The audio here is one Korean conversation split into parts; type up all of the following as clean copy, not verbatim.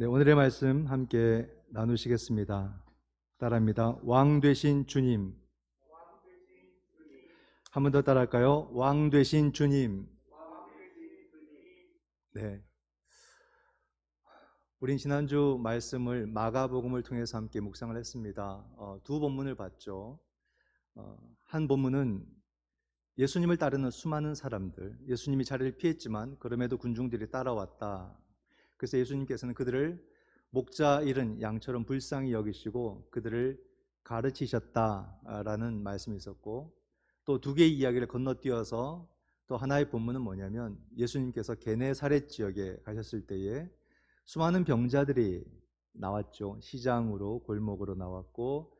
네, 오늘의 말씀 함께 나누시겠습니다. 따라합니다. 왕 되신 주님. 한 번 더 따라할까요? 왕 되신 주님. 네. 우린 지난주 말씀을 마가복음을 통해서 함께 묵상을 했습니다. 두 본문을 봤죠. 한 본문은 예수님을 따르는 수많은 사람들, 예수님이 자리를 피했지만 그럼에도 군중들이 따라왔다. 그래서 예수님께서는 그들을 목자 잃은 양처럼 불쌍히 여기시고 그들을 가르치셨다라는 말씀이 있었고, 또 두 개의 이야기를 건너뛰어서 또 하나의 본문은 뭐냐면 예수님께서 게네사렛 지역에 가셨을 때에 수많은 병자들이 나왔죠. 시장으로 골목으로 나왔고,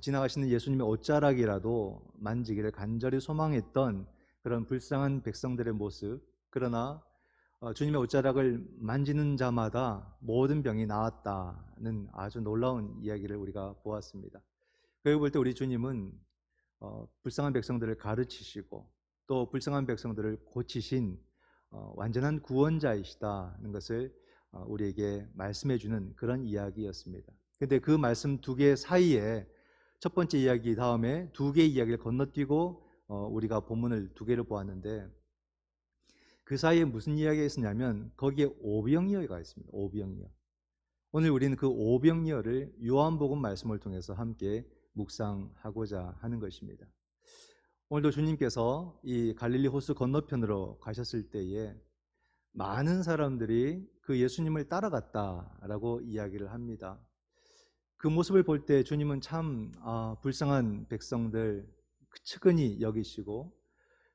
지나가시는 예수님의 옷자락이라도 만지기를 간절히 소망했던 그런 불쌍한 백성들의 모습. 그러나 주님의 옷자락을 만지는 자마다 모든 병이 나았다는 아주 놀라운 이야기를 우리가 보았습니다. 그걸 볼 때 우리 주님은 불쌍한 백성들을 가르치시고 또 불쌍한 백성들을 고치신 완전한 구원자이시다는 것을 우리에게 말씀해 주는 그런 이야기였습니다. 근데 그 말씀 두 개 사이에 첫 번째 이야기 다음에 두 개의 이야기를 건너뛰고 우리가 본문을 두 개를 보았는데, 그 사이에 무슨 이야기가 있었냐면 거기에 오병이어가 있습니다. 오병이어. 오늘 우리는 그 오병이어를 요한복음 말씀을 통해서 함께 묵상하고자 하는 것입니다. 오늘도 주님께서 이 갈릴리 호수 건너편으로 가셨을 때에 많은 사람들이 그 예수님을 따라갔다라고 이야기를 합니다. 그 모습을 볼 때 주님은 참 불쌍한 백성들 측은히 여기시고,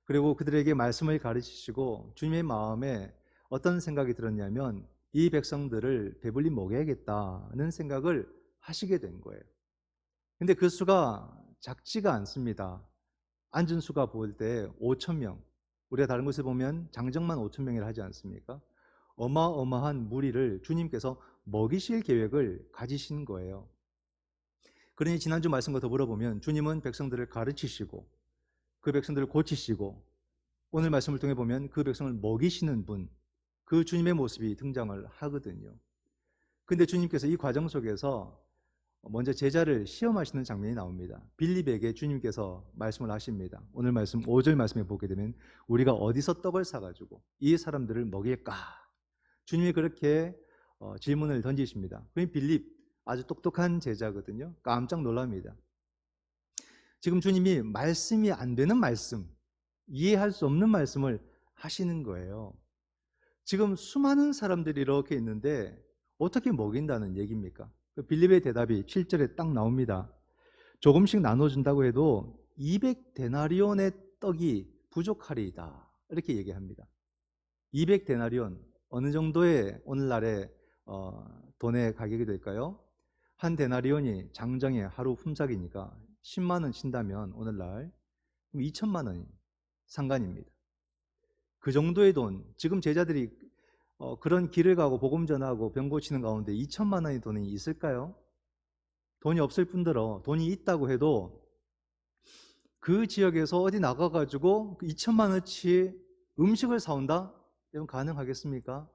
그리고 그들에게 말씀을 가르치시고, 주님의 마음에 어떤 생각이 들었냐면 이 백성들을 배불리 먹여야겠다는 생각을 하시게 된 거예요. 근데 그 수가 작지가 않습니다. 앉은 수가 볼 때 5천 명. 우리가 다른 곳에 보면 장정만 5천 명이라 하지 않습니까? 어마어마한 무리를 주님께서 먹이실 계획을 가지신 거예요. 그러니 지난주 말씀과 더불어 보면 주님은 백성들을 가르치시고 그 백성들을 고치시고, 오늘 말씀을 통해 보면 그 백성을 먹이시는 분, 그 주님의 모습이 등장을 하거든요. 근데 주님께서 이 과정 속에서 먼저 제자를 시험하시는 장면이 나옵니다. 빌립에게 주님께서 말씀을 하십니다. 오늘 말씀 5절 말씀에 보게 되면 우리가 어디서 떡을 사가지고 이 사람들을 먹일까? 주님이 그렇게 질문을 던지십니다. 그럼 빌립, 아주 똑똑한 제자거든요. 깜짝 놀랍니다. 지금 주님이 말씀이 안 되는 말씀, 이해할 수 없는 말씀을 하시는 거예요. 지금 수많은 사람들이 이렇게 있는데 어떻게 먹인다는 얘기입니까? 빌립의 대답이 7절에 딱 나옵니다. 조금씩 나눠준다고 해도 200데나리온의 떡이 부족하리이다, 이렇게 얘기합니다. 200데나리온, 어느 정도의 오늘날의 돈의 가격이 될까요? 한 데나리온이 장정의 하루 품삯이니까 10만 원 친다면 오늘날 2천만 원이 상관입니다. 그 정도의 돈, 지금 제자들이 그런 길을 가고 복음 전하고 병 고치는 가운데 2천만 원의 돈이 있을까요? 돈이 없을 뿐더러 돈이 있다고 해도 그 지역에서 어디 나가가지고 2천만 원치 음식을 사온다? 이건 가능하겠습니까?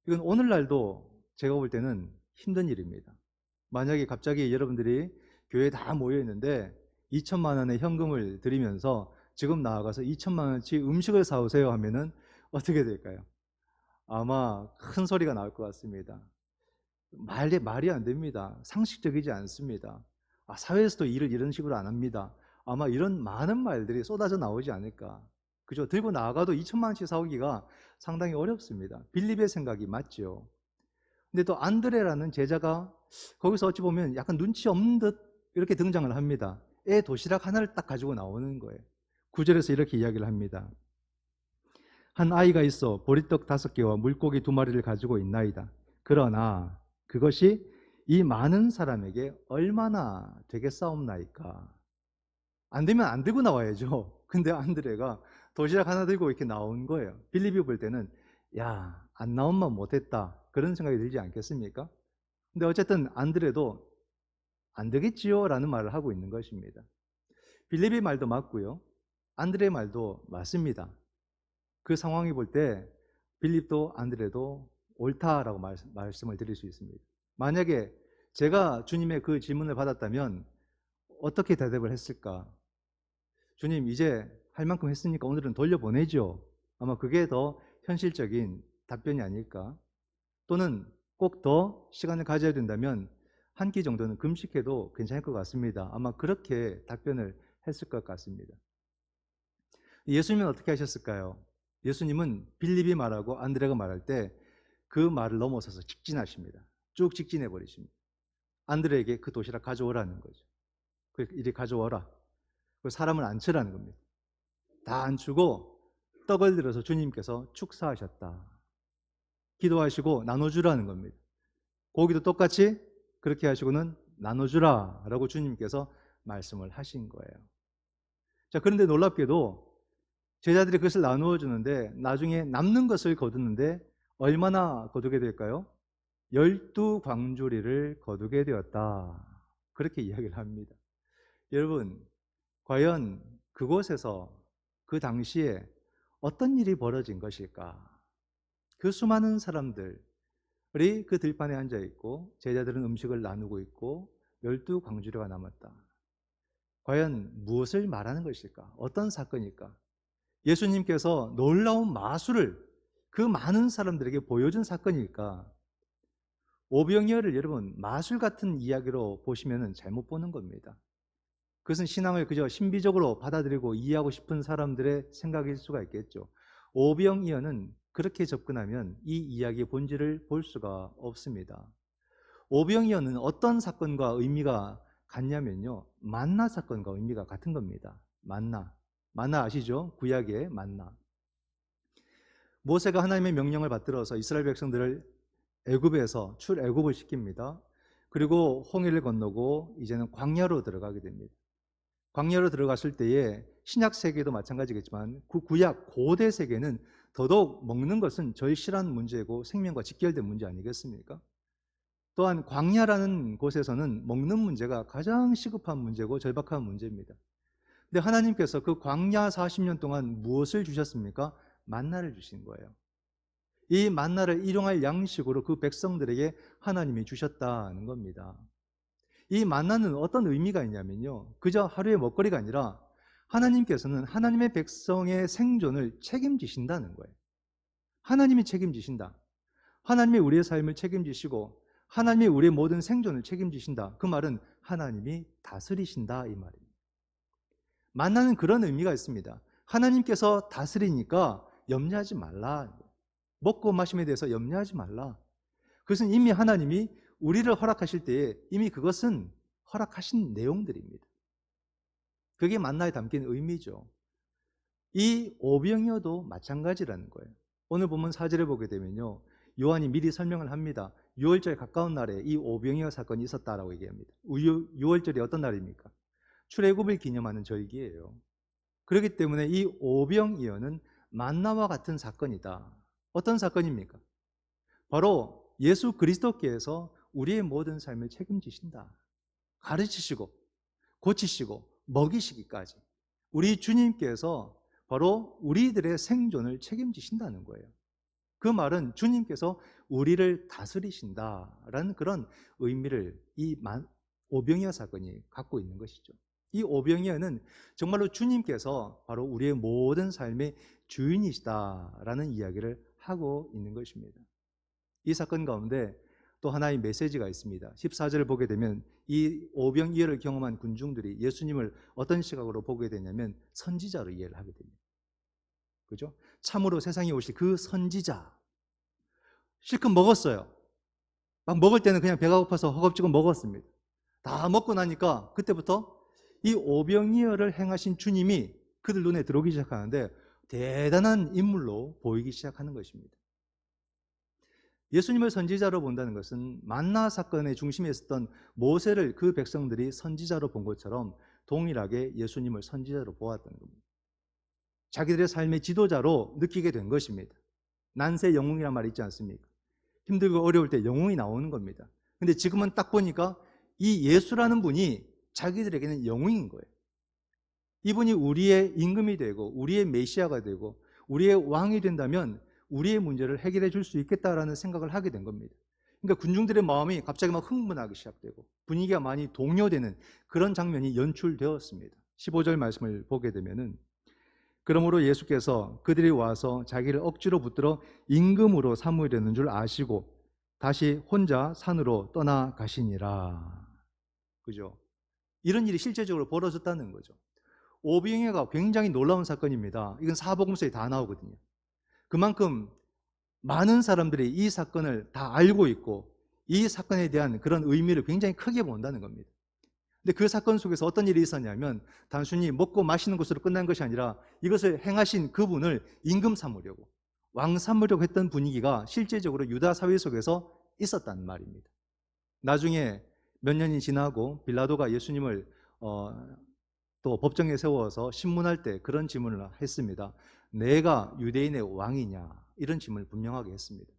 이건 오늘날도 제가 볼 때는 힘든 일입니다. 만약에 갑자기 여러분들이 교회에 다 모여 있는데 2천만 원의 현금을 드리면서 지금 나아가서 2천만 원치 음식을 사오세요 하면은 어떻게 될까요? 아마 큰 소리가 나올 것 같습니다. 말이 안 됩니다. 상식적이지 않습니다. 사회에서도 일을 이런 식으로 안 합니다. 아마 이런 많은 말들이 쏟아져 나오지 않을까. 그죠? 들고 나가도 2천만 원치 사오기가 상당히 어렵습니다. 빌립의 생각이 맞죠. 근데 또 안드레라는 제자가 거기서 어찌 보면 약간 눈치 없는 듯 이렇게 등장을 합니다. 애 도시락 하나를 딱 가지고 나오는 거예요. 9절에서 이렇게 이야기를 합니다. 한 아이가 있어 보리떡 5개와 물고기 2마리를 가지고 있나이다. 그러나 그것이 이 많은 사람에게 얼마나 되겠사옵나이까. 안 되면 안 들고 나와야죠. 근데 안드레가 도시락 하나 들고 이렇게 나온 거예요. 빌립이 볼 때는 야, 안 나온만 못했다, 그런 생각이 들지 않겠습니까? 근데 어쨌든 안드레도 안 되겠지요 라는 말을 하고 있는 것입니다. 빌립의 말도 맞고요, 안드레의 말도 맞습니다. 그 상황이 볼 때 빌립도 안드레도 옳다라고 말씀을 드릴 수 있습니다. 만약에 제가 주님의 그 질문을 받았다면 어떻게 대답을 했을까? 주님, 이제 할 만큼 했으니까 오늘은 돌려보내죠. 아마 그게 더 현실적인 답변이 아닐까? 또는 꼭 더 시간을 가져야 된다면 한 끼 정도는 금식해도 괜찮을 것 같습니다. 아마 그렇게 답변을 했을 것 같습니다. 예수님은 어떻게 하셨을까요? 예수님은 빌립이 말하고 안드레가 말할 때 그 말을 넘어서서 직진하십니다. 쭉 직진해 버리십니다. 안드레에게 그 도시락 가져오라는 거죠. 이리 가져오라. 사람을 안 치라는 겁니다. 다 안 주고 떡을 들어서 주님께서 축사하셨다. 기도하시고 나눠주라는 겁니다. 고기도 똑같이 그렇게 하시고는 나눠주라 라고 주님께서 말씀을 하신 거예요. 자, 그런데 놀랍게도 제자들이 그것을 나누어 주는데 나중에 남는 것을 거두는데 얼마나 거두게 될까요? 12광주리를 거두게 되었다. 그렇게 이야기를 합니다. 여러분, 과연 그곳에서 그 당시에 어떤 일이 벌어진 것일까? 그 수많은 사람들이 그 들판에 앉아 있고 제자들은 음식을 나누고 있고 12광주리가 남았다. 과연 무엇을 말하는 것일까? 어떤 사건일까? 예수님께서 놀라운 마술을 그 많은 사람들에게 보여준 사건일까? 오병이어를 여러분 마술 같은 이야기로 보시면 잘못 보는 겁니다. 그것은 신앙을 그저 신비적으로 받아들이고 이해하고 싶은 사람들의 생각일 수가 있겠죠. 오병이어는 그렇게 접근하면 이 이야기의 본질을 볼 수가 없습니다. 오병이어는 어떤 사건과 의미가 같냐면요, 만나 사건과 의미가 같은 겁니다. 만나 아시죠? 구약의 만나. 모세가 하나님의 명령을 받들어서 이스라엘 백성들을 애굽에서 출애굽을 시킵니다. 그리고 홍해를 건너고 이제는 광야로 들어가게 됩니다. 광야로 들어갔을 때에 신약 세계도 마찬가지겠지만 그 구약 고대 세계는 더더욱 먹는 것은 절실한 문제고 생명과 직결된 문제 아니겠습니까? 또한 광야라는 곳에서는 먹는 문제가 가장 시급한 문제고 절박한 문제입니다. 근데 하나님께서 그 광야 40년 동안 무엇을 주셨습니까? 만나를 주신 거예요. 이 만나를 일용할 양식으로 그 백성들에게 하나님이 주셨다는 겁니다. 이 만나는 어떤 의미가 있냐면요, 그저 하루의 먹거리가 아니라 하나님께서는 하나님의 백성의 생존을 책임지신다는 거예요. 하나님이 책임지신다. 하나님이 우리의 삶을 책임지시고 하나님이 우리의 모든 생존을 책임지신다. 그 말은 하나님이 다스리신다 이 말입니다. 만나는 그런 의미가 있습니다. 하나님께서 다스리니까 염려하지 말라. 먹고 마심에 대해서 염려하지 말라. 그것은 이미 하나님이 우리를 허락하실 때에 이미 그것은 허락하신 내용들입니다. 그게 만나에 담긴 의미죠. 이 오병이어도 마찬가지라는 거예요. 오늘 본문 4절에 보게 되면요, 요한이 미리 설명을 합니다. 6월절 가까운 날에 이 오병이어 사건이 있었다라고 얘기합니다. 6월절이 어떤 날입니까? 출애굽을 기념하는 절기예요. 그렇기 때문에 이 오병이어는 만나와 같은 사건이다. 어떤 사건입니까? 바로 예수 그리스도께서 우리의 모든 삶을 책임지신다. 가르치시고 고치시고 먹이시기까지 우리 주님께서 바로 우리들의 생존을 책임지신다는 거예요. 그 말은 주님께서 우리를 다스리신다라는 그런 의미를 이 오병이어 사건이 갖고 있는 것이죠. 이 오병이어는 정말로 주님께서 바로 우리의 모든 삶의 주인이시다라는 이야기를 하고 있는 것입니다. 이 사건 가운데 또 하나의 메시지가 있습니다. 14절을 보게 되면 이 오병이어를 경험한 군중들이 예수님을 어떤 시각으로 보게 되냐면 선지자로 이해를 하게 됩니다. 그죠? 참으로 세상에 오실 그 선지자. 실컷 먹었어요. 막 먹을 때는 그냥 배가 고파서 허겁지겁 먹었습니다. 다 먹고 나니까 그때부터 이 오병이어를 행하신 주님이 그들 눈에 들어오기 시작하는데 대단한 인물로 보이기 시작하는 것입니다. 예수님을 선지자로 본다는 것은 만나 사건의 중심에 있었던 모세를 그 백성들이 선지자로 본 것처럼 동일하게 예수님을 선지자로 보았던 겁니다. 자기들의 삶의 지도자로 느끼게 된 것입니다. 난세 영웅이란 말이 있지 않습니까? 힘들고 어려울 때 영웅이 나오는 겁니다. 근데 지금은 딱 보니까 이 예수라는 분이 자기들에게는 영웅인 거예요. 이분이 우리의 임금이 되고 우리의 메시아가 되고 우리의 왕이 된다면 우리의 문제를 해결해 줄 수 있겠다라는 생각을 하게 된 겁니다. 그러니까 군중들의 마음이 갑자기 막 흥분하기 시작되고 분위기가 많이 동요되는 그런 장면이 연출되었습니다. 15절 말씀을 보게 되면은 그러므로 예수께서 그들이 와서 자기를 억지로 붙들어 임금으로 삼으려는 줄 아시고 다시 혼자 산으로 떠나가시니라. 그죠? 이런 일이 실제적으로 벌어졌다는 거죠. 오병이어가 굉장히 놀라운 사건입니다. 이건 사복음서에 다 나오거든요. 그만큼 많은 사람들이 이 사건을 다 알고 있고 이 사건에 대한 그런 의미를 굉장히 크게 본다는 겁니다. 근데 그 사건 속에서 어떤 일이 있었냐면 단순히 먹고 마시는 것으로 끝난 것이 아니라 이것을 행하신 그분을 임금 삼으려고 왕 삼으려고 했던 분위기가 실제적으로 유다 사회 속에서 있었단 말입니다. 나중에 몇 년이 지나고 빌라도가 예수님을 또 법정에 세워서 신문할 때 그런 질문을 했습니다. 내가 유대인의 왕이냐? 이런 질문을 분명하게 했습니다.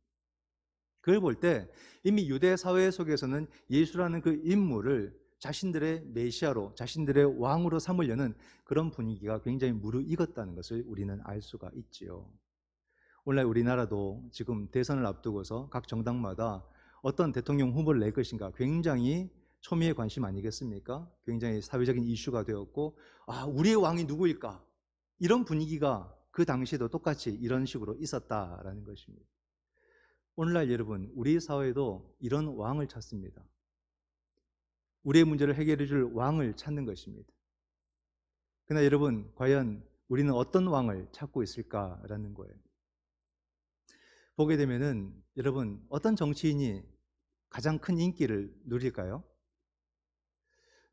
그걸 볼 때 이미 유대 사회 속에서는 예수라는 그 인물을 자신들의 메시아로, 자신들의 왕으로 삼으려는 그런 분위기가 굉장히 무르익었다는 것을 우리는 알 수가 있지요. 오늘날 우리나라도 지금 대선을 앞두고서 각 정당마다 어떤 대통령 후보를 낼 것인가 굉장히 초미의 관심 아니겠습니까? 굉장히 사회적인 이슈가 되었고, 우리의 왕이 누구일까? 이런 분위기가 그 당시에도 똑같이 이런 식으로 있었다라는 것입니다. 오늘날 여러분, 우리 사회도 이런 왕을 찾습니다. 우리의 문제를 해결해 줄 왕을 찾는 것입니다. 그러나 여러분, 과연 우리는 어떤 왕을 찾고 있을까라는 거예요. 보게 되면은 여러분, 어떤 정치인이 가장 큰 인기를 누릴까요?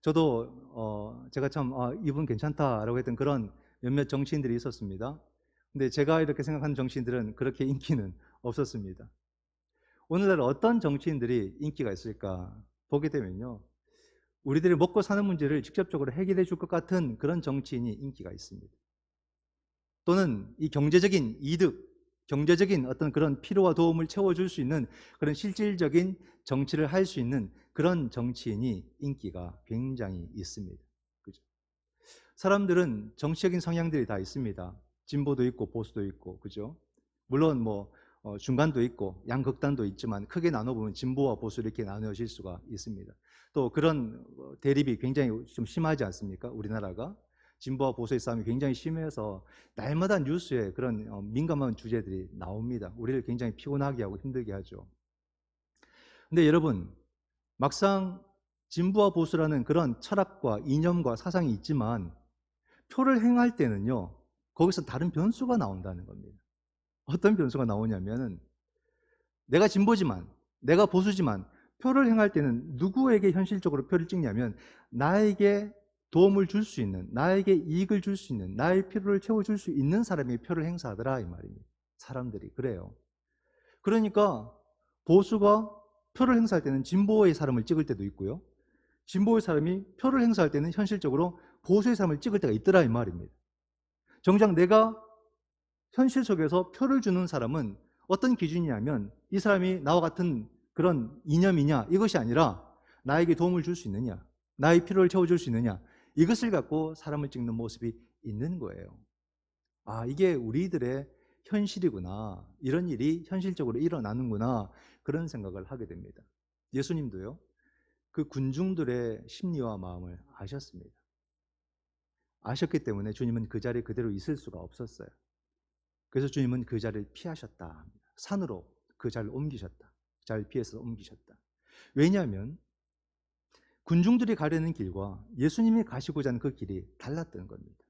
저도 제가 참 이분 괜찮다라고 했던 그런 몇몇 정치인들이 있었습니다. 근데 제가 이렇게 생각하는 정치인들은 그렇게 인기는 없었습니다. 오늘날 어떤 정치인들이 인기가 있을까 보게 되면요, 우리들이 먹고 사는 문제를 직접적으로 해결해 줄 것 같은 그런 정치인이 인기가 있습니다. 또는 이 경제적인 이득, 경제적인 어떤 그런 필요와 도움을 채워줄 수 있는 그런 실질적인 정치를 할 수 있는 그런 정치인이 인기가 굉장히 있습니다. 그죠? 사람들은 정치적인 성향들이 다 있습니다. 진보도 있고 보수도 있고, 그죠? 물론 중간도 있고 양극단도 있지만 크게 나눠보면 진보와 보수 이렇게 나누어질 수가 있습니다. 또 그런 대립이 굉장히 좀 심하지 않습니까? 우리나라가 진보와 보수의 싸움이 굉장히 심해서 날마다 뉴스에 그런 민감한 주제들이 나옵니다. 우리를 굉장히 피곤하게 하고 힘들게 하죠. 근데 여러분, 막상 진보와 보수라는 그런 철학과 이념과 사상이 있지만 표를 행할 때는요, 거기서 다른 변수가 나온다는 겁니다. 어떤 변수가 나오냐면은 내가 진보지만, 내가 보수지만 표를 행할 때는 누구에게 현실적으로 표를 찍냐면 나에게 도움을 줄 수 있는, 나에게 이익을 줄 수 있는, 나의 필요를 채워줄 수 있는 사람이 표를 행사하더라 이 말입니다. 사람들이 그래요. 그러니까 보수가 표를 행사할 때는 진보의 사람을 찍을 때도 있고요, 진보의 사람이 표를 행사할 때는 현실적으로 보수의 사람을 찍을 때가 있더라 이 말입니다. 정작 내가 현실 속에서 표를 주는 사람은 어떤 기준이냐면 이 사람이 나와 같은 그런 이념이냐 이것이 아니라 나에게 도움을 줄 수 있느냐, 나의 필요를 채워줄 수 있느냐, 이것을 갖고 사람을 찍는 모습이 있는 거예요. 이게 우리들의 현실이구나, 이런 일이 현실적으로 일어나는구나, 그런 생각을 하게 됩니다. 예수님도요, 그 군중들의 심리와 마음을 아셨습니다. 아셨기 때문에 주님은 그 자리에 그대로 있을 수가 없었어요. 그래서 주님은 그 자리를 피하셨다. 산으로 그 자리를 옮기셨다. 그 자리를 피해서 옮기셨다. 왜냐하면 군중들이 가려는 길과 예수님이 가시고자 하는 그 길이 달랐던 겁니다.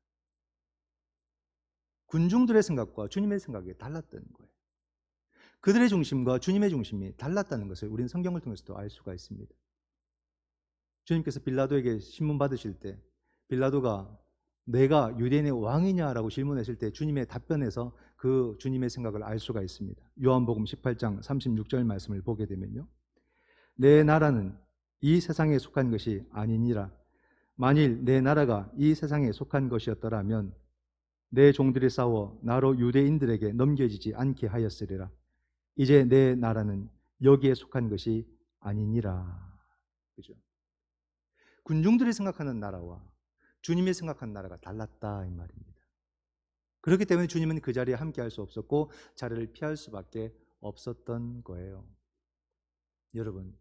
군중들의 생각과 주님의 생각이 달랐던 거예요. 그들의 중심과 주님의 중심이 달랐다는 것을 우리는 성경을 통해서도 알 수가 있습니다. 주님께서 빌라도에게 신문 받으실 때 빌라도가 내가 유대인의 왕이냐라고 질문했을 때 주님의 답변에서 그 주님의 생각을 알 수가 있습니다. 요한복음 18장 36절 말씀을 보게 되면요, 내 나라는 이 세상에 속한 것이 아니니라. 만일 내 나라가 이 세상에 속한 것이었더라면 내 종들이 싸워 나로 유대인들에게 넘겨지지 않게 하였으리라. 이제 내 나라는 여기에 속한 것이 아니니라. 그죠? 군중들이 생각하는 나라와 주님이 생각하는 나라가 달랐다 이 말입니다. 그렇기 때문에 주님은 그 자리에 함께할 수 없었고 자리를 피할 수밖에 없었던 거예요. 여러분,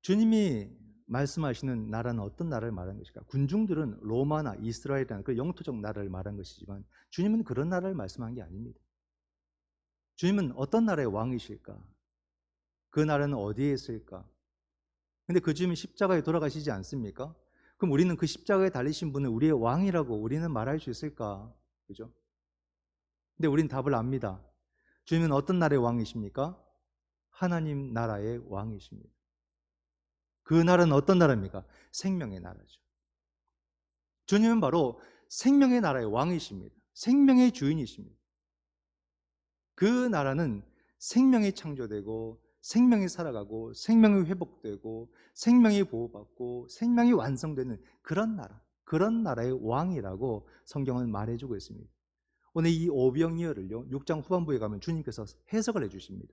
주님이 말씀하시는 나라는 어떤 나라를 말하는 것일까? 군중들은 로마나 이스라엘이라는 그 영토적 나라를 말한 것이지만 주님은 그런 나라를 말씀한 게 아닙니다. 주님은 어떤 나라의 왕이실까? 그 나라는 어디에 있을까? 근데 그 주님이 십자가에 돌아가시지 않습니까? 그럼 우리는 그 십자가에 달리신 분을 우리의 왕이라고 우리는 말할 수 있을까? 그죠? 근데 우린 답을 압니다. 주님은 어떤 나라의 왕이십니까? 하나님 나라의 왕이십니다. 그 나라는 어떤 나라입니까? 생명의 나라죠. 주님은 바로 생명의 나라의 왕이십니다. 생명의 주인이십니다. 그 나라는 생명이 창조되고 생명이 살아가고 생명이 회복되고 생명이 보호받고 생명이 완성되는 그런 나라, 그런 나라의 왕이라고 성경은 말해주고 있습니다. 오늘 이 오병이어를요 6장 후반부에 가면 주님께서 해석을 해주십니다.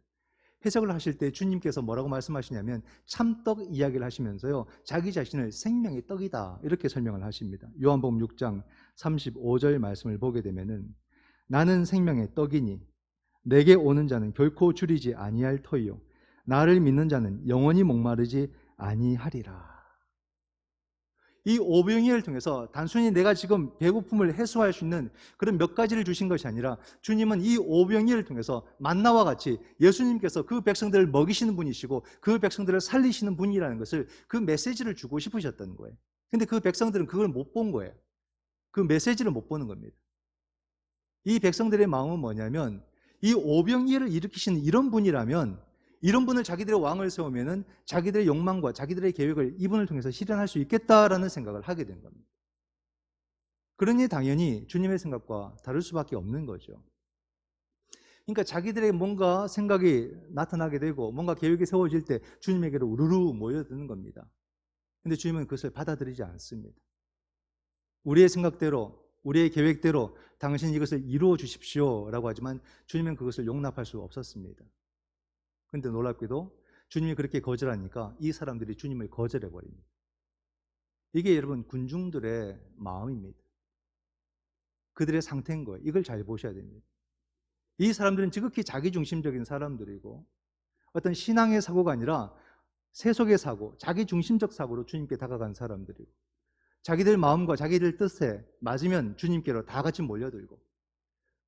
해석을 하실 때 주님께서 뭐라고 말씀하시냐면 참떡 이야기를 하시면서요 자기 자신을 생명의 떡이다 이렇게 설명을 하십니다. 요한복음 6장 35절 말씀을 보게 되면은 나는 생명의 떡이니 내게 오는 자는 결코 줄이지 아니할 터이요 나를 믿는 자는 영원히 목마르지 아니하리라. 이 오병이어를 통해서 단순히 내가 지금 배고픔을 해소할 수 있는 그런 몇 가지를 주신 것이 아니라 주님은 이 오병이어를 통해서 만나와 같이 예수님께서 그 백성들을 먹이시는 분이시고 그 백성들을 살리시는 분이라는 것을 그 메시지를 주고 싶으셨던 거예요. 근데 그 백성들은 그걸 못 본 거예요. 그 메시지를 못 보는 겁니다. 이 백성들의 마음은 뭐냐면 이 오병이어를 일으키시는 이런 분이라면 이런 분을 자기들의 왕을 세우면은 자기들의 욕망과 자기들의 계획을 이분을 통해서 실현할 수 있겠다라는 생각을 하게 된 겁니다. 그러니 당연히 주님의 생각과 다를 수밖에 없는 거죠. 그러니까 자기들의 뭔가 생각이 나타나게 되고 뭔가 계획이 세워질 때 주님에게로 우르르 모여드는 겁니다. 근데 주님은 그것을 받아들이지 않습니다. 우리의 생각대로 우리의 계획대로 당신 이것을 이루어 주십시오 라고 하지만 주님은 그것을 용납할 수 없었습니다. 그런데 놀랍게도 주님이 그렇게 거절하니까 이 사람들이 주님을 거절해 버립니다. 이게 여러분 군중들의 마음입니다. 그들의 상태인 거예요. 이걸 잘 보셔야 됩니다. 이 사람들은 지극히 자기중심적인 사람들이고 어떤 신앙의 사고가 아니라 세속의 사고, 자기중심적 사고로 주님께 다가간 사람들이고 자기들 마음과 자기들 뜻에 맞으면 주님께로 다 같이 몰려들고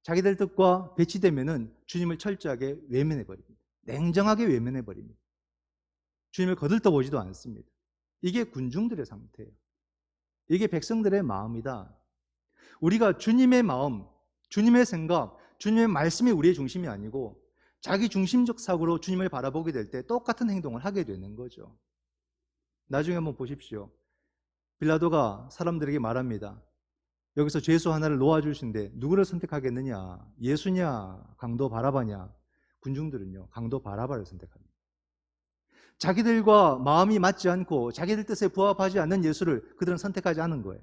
자기들 뜻과 배치되면은 주님을 철저하게 외면해 버립니다. 냉정하게 외면해 버립니다. 주님을 거들떠보지도 않습니다. 이게 군중들의 상태예요. 이게 백성들의 마음이다. 우리가 주님의 마음, 주님의 생각, 주님의 말씀이 우리의 중심이 아니고 자기 중심적 사고로 주님을 바라보게 될 때 똑같은 행동을 하게 되는 거죠. 나중에 한번 보십시오. 빌라도가 사람들에게 말합니다. 여기서 죄수 하나를 놓아주신데 누구를 선택하겠느냐? 예수냐? 강도 바라바냐? 군중들은요 강도 바라바를 선택합니다. 자기들과 마음이 맞지 않고 자기들 뜻에 부합하지 않는 예수를 그들은 선택하지 않은 거예요.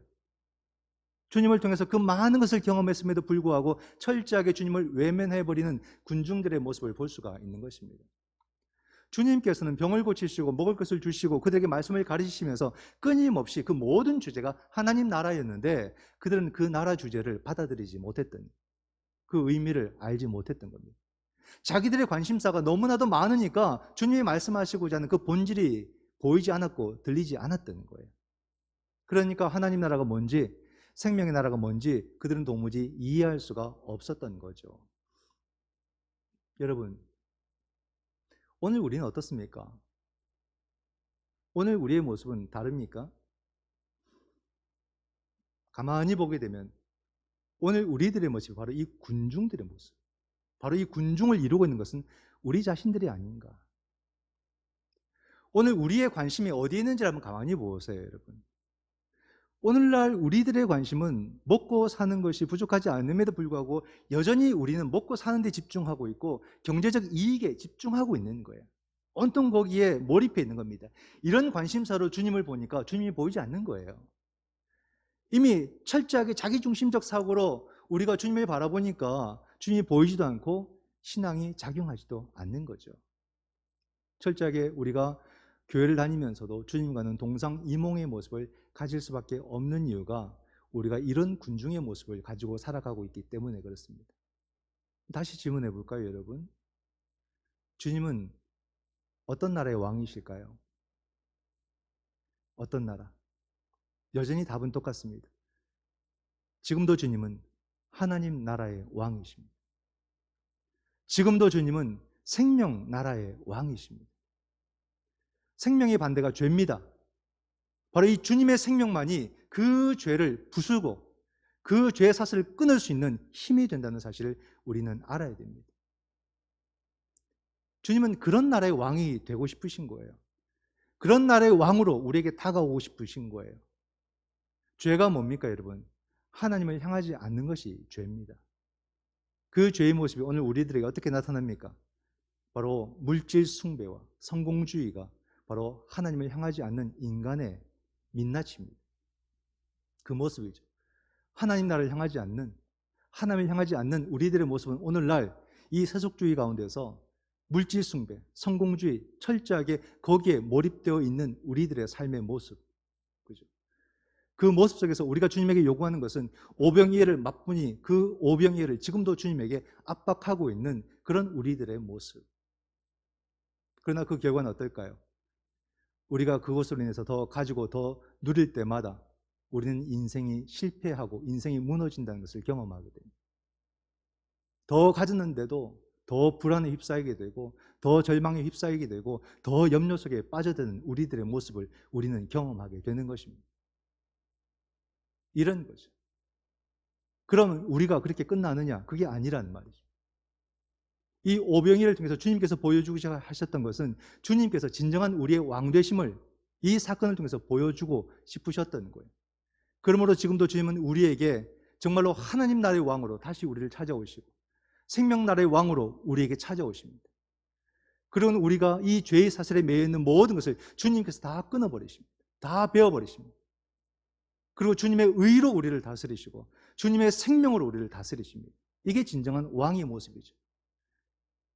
주님을 통해서 그 많은 것을 경험했음에도 불구하고 철저하게 주님을 외면해버리는 군중들의 모습을 볼 수가 있는 것입니다. 주님께서는 병을 고치시고 먹을 것을 주시고 그들에게 말씀을 가르치시면서 끊임없이 그 모든 주제가 하나님 나라였는데 그들은 그 나라 주제를 받아들이지 못했던, 그 의미를 알지 못했던 겁니다. 자기들의 관심사가 너무나도 많으니까 주님이 말씀하시고자 하는 그 본질이 보이지 않았고 들리지 않았던 거예요. 그러니까 하나님 나라가 뭔지, 생명의 나라가 뭔지 그들은 도무지 이해할 수가 없었던 거죠. 여러분, 오늘 우리는 어떻습니까? 오늘 우리의 모습은 다릅니까? 가만히 보게 되면 오늘 우리들의 모습이 바로 이 군중들의 모습, 바로 이 군중을 이루고 있는 것은 우리 자신들이 아닌가. 오늘 우리의 관심이 어디에 있는지 한번 가만히 보세요, 여러분. 오늘날 우리들의 관심은 먹고 사는 것이 부족하지 않음에도 불구하고 여전히 우리는 먹고 사는 데 집중하고 있고 경제적 이익에 집중하고 있는 거예요. 온통 거기에 몰입해 있는 겁니다. 이런 관심사로 주님을 보니까 주님이 보이지 않는 거예요. 이미 철저하게 자기중심적 사고로 우리가 주님을 바라보니까 주님이 보이지도 않고 신앙이 작용하지도 않는 거죠. 철저하게 우리가 교회를 다니면서도 주님과는 동상이몽의 모습을 가질 수밖에 없는 이유가 우리가 이런 군중의 모습을 가지고 살아가고 있기 때문에 그렇습니다. 다시 질문해 볼까요, 여러분? 주님은 어떤 나라의 왕이실까요? 어떤 나라? 여전히 답은 똑같습니다. 지금도 주님은 하나님 나라의 왕이십니다. 지금도 주님은 생명 나라의 왕이십니다. 생명의 반대가 죄입니다. 바로 이 주님의 생명만이 그 죄를 부수고 그 죄의 사슬을 끊을 수 있는 힘이 된다는 사실을 우리는 알아야 됩니다. 주님은 그런 나라의 왕이 되고 싶으신 거예요. 그런 나라의 왕으로 우리에게 다가오고 싶으신 거예요. 죄가 뭡니까, 여러분? 하나님을 향하지 않는 것이 죄입니다. 그 죄의 모습이 오늘 우리들에게 어떻게 나타납니까? 바로 물질 숭배와 성공주의가 바로 하나님을 향하지 않는 인간의 민낯입니다. 그 모습이죠. 하나님 나라를 향하지 않는, 하나님을 향하지 않는 우리들의 모습은 오늘날 이 세속주의 가운데서 물질 숭배, 성공주의, 철저하게 거기에 몰입되어 있는 우리들의 삶의 모습, 그죠? 그 모습 속에서 우리가 주님에게 요구하는 것은 오병이어를 맛보니 그 오병이어를 지금도 주님에게 압박하고 있는 그런 우리들의 모습. 그러나 그 결과는 어떨까요? 우리가 그것으로 인해서 더 가지고 더 누릴 때마다 우리는 인생이 실패하고 인생이 무너진다는 것을 경험하게 됩니다. 더 가졌는데도 더 불안에 휩싸이게 되고 더 절망에 휩싸이게 되고 더 염려 속에 빠져드는 우리들의 모습을 우리는 경험하게 되는 것입니다. 이런 거죠. 그러면 우리가 그렇게 끝나느냐? 그게 아니란 말이죠. 이 오병이어를 통해서 주님께서 보여주고 하셨던 것은 주님께서 진정한 우리의 왕되심을 이 사건을 통해서 보여주고 싶으셨던 거예요. 그러므로 지금도 주님은 우리에게 정말로 하나님 나라의 왕으로 다시 우리를 찾아오시고 생명 나라의 왕으로 우리에게 찾아오십니다. 그리고 우리가 이 죄의 사슬에 매여 있는 모든 것을 주님께서 다 끊어버리십니다. 다 베어버리십니다. 그리고 주님의 의로 우리를 다스리시고 주님의 생명으로 우리를 다스리십니다. 이게 진정한 왕의 모습이죠.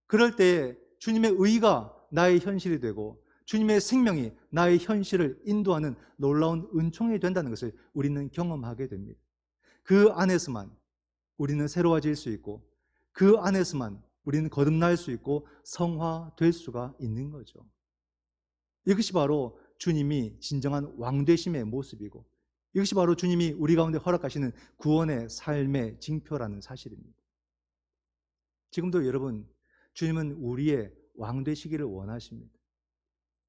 그럴 때에 주님의 의가 나의 현실이 되고 주님의 생명이 나의 현실을 인도하는 놀라운 은총이 된다는 것을 우리는 경험하게 됩니다. 그 안에서만 우리는 새로워질 수 있고 그 안에서만 우리는 거듭날 수 있고 성화될 수가 있는 거죠. 이것이 바로 주님이 진정한 왕되심의 모습이고 이것이 바로 주님이 우리 가운데 허락하시는 구원의 삶의 징표라는 사실입니다. 지금도 여러분, 주님은 우리의 왕 되시기를 원하십니다.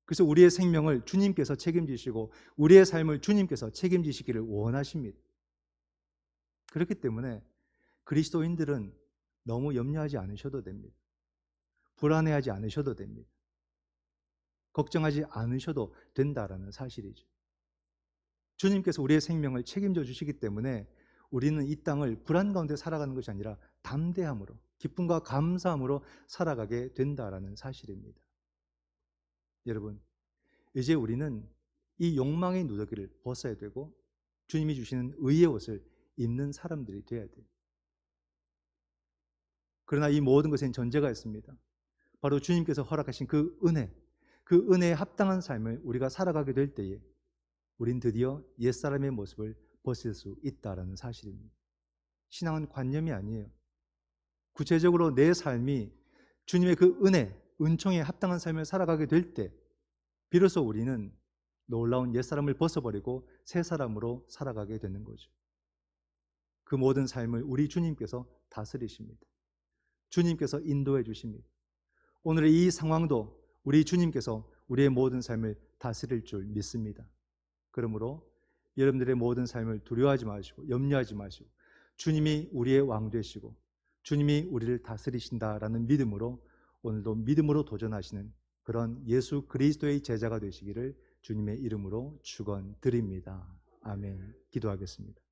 그래서 우리의 생명을 주님께서 책임지시고 우리의 삶을 주님께서 책임지시기를 원하십니다. 그렇기 때문에 그리스도인들은 너무 염려하지 않으셔도 됩니다. 불안해하지 않으셔도 됩니다. 걱정하지 않으셔도 된다라는 사실이죠. 주님께서 우리의 생명을 책임져 주시기 때문에 우리는 이 땅을 불안 가운데 살아가는 것이 아니라 담대함으로, 기쁨과 감사함으로 살아가게 된다라는 사실입니다. 여러분, 이제 우리는 이 욕망의 누더기를 벗어야 되고 주님이 주시는 의의 옷을 입는 사람들이 되어야 돼요. 그러나 이 모든 것엔 전제가 있습니다. 바로 주님께서 허락하신 그 은혜에 합당한 삶을 우리가 살아가게 될 때에 우린 드디어 옛사람의 모습을 벗을 수 있다는 사실입니다. 신앙은 관념이 아니에요. 구체적으로 내 삶이 주님의 그 은총에 합당한 삶을 살아가게 될 때 비로소 우리는 놀라운 옛사람을 벗어버리고 새 사람으로 살아가게 되는 거죠. 그 모든 삶을 우리 주님께서 다스리십니다. 주님께서 인도해 주십니다. 오늘의 이 상황도 우리 주님께서 우리의 모든 삶을 다스릴 줄 믿습니다. 그러므로 여러분들의 모든 삶을 두려워하지 마시고 염려하지 마시고 주님이 우리의 왕 되시고 주님이 우리를 다스리신다라는 믿음으로 오늘도 믿음으로 도전하시는 그런 예수 그리스도의 제자가 되시기를 주님의 이름으로 축원드립니다. 아멘. 기도하겠습니다.